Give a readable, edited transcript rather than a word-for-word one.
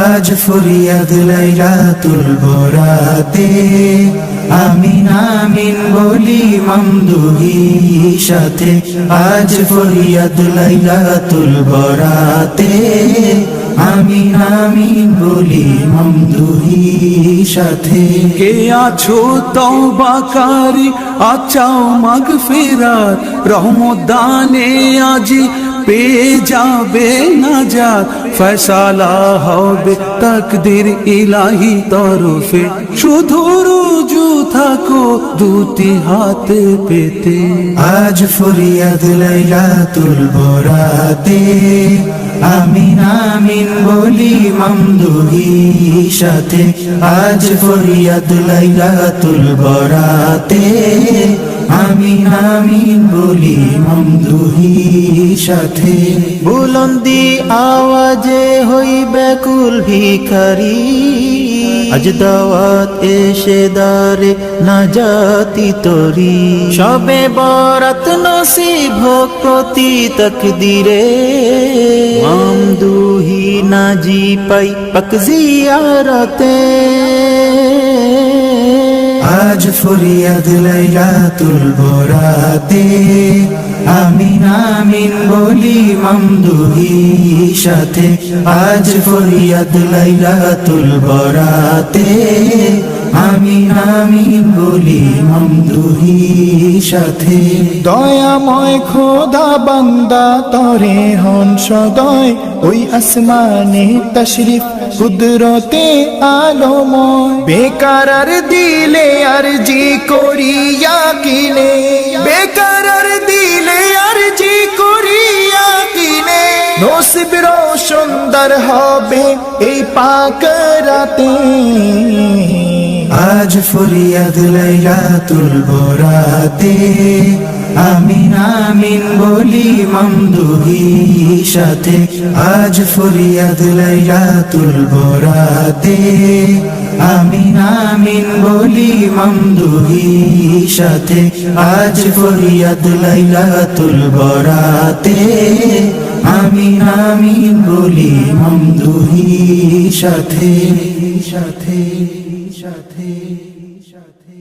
আজ ফরিয়াদ লাইলাতুল বরাতে আমিন আমিন বলি মামদুহি সাথে। আজ ফরিয়াদ লাইলাতুল বরাতে আমিন আমিন বলি মামদুহি সাথে। কে আছো তওবাকারী আচাও মাগফিরাত, রহমদানে আজি পেয়ে যাবে নাজাত। ফয়সালা হবে তাকদীর ইলাহি তরফে, শুধু রুজু থাকো দুটি হাতে পেতে। আজ ফরিয়াদ লাইলাতুল বরাতে আমিন আমিন বলি মামদুহি সাথে। আজ ফরিয়াদ লাইলাতুল বরাতে আমিন আমিন বলি মামদুহি সাথে। বুলন্দি আওয়াজে হই ব্যাকুল ভিখারি, আজ দাওয়াত এসে দারে নাজাতি তরি। সবে বরাত নসিব হোক প্রতি তকদিরে, মামদুহি নাজি পাই পাক জিয়ারতে। আজ ফরিয়াদ লাইলাতুল বরাতে আমিন আমিন বলি মামদুহি সাথে। আজ ফরিয়াদ লাইলাতুল বরাতে আমিন আমিন বলি মামদুহি সাথে। দয়াময় খোদা বান্দা তরে হন সদয়, ওই আসমানে তশরিফ কুদরতে আলময়। বেকারার দিলে আরজি করিয়া কিনে, বেকারার দিলে আরজি করিয়া কিনে। নসিব রোশনদার হবে এই পাক রাতে। আজ ফরিয়াদ লাইলাতুল বরাতে আমিন আমিন বলি মামদুহি সাথে। আজ ফরিয়াদ লাইলাতুল বরাতে আমিন আমিন বলি মামদুহি সাথে। আজ ফরিয়াদ লাইলাতুল বরাতে আমিন আমিন বলি মামদুহি সাথে সাথে সাথে সাথে।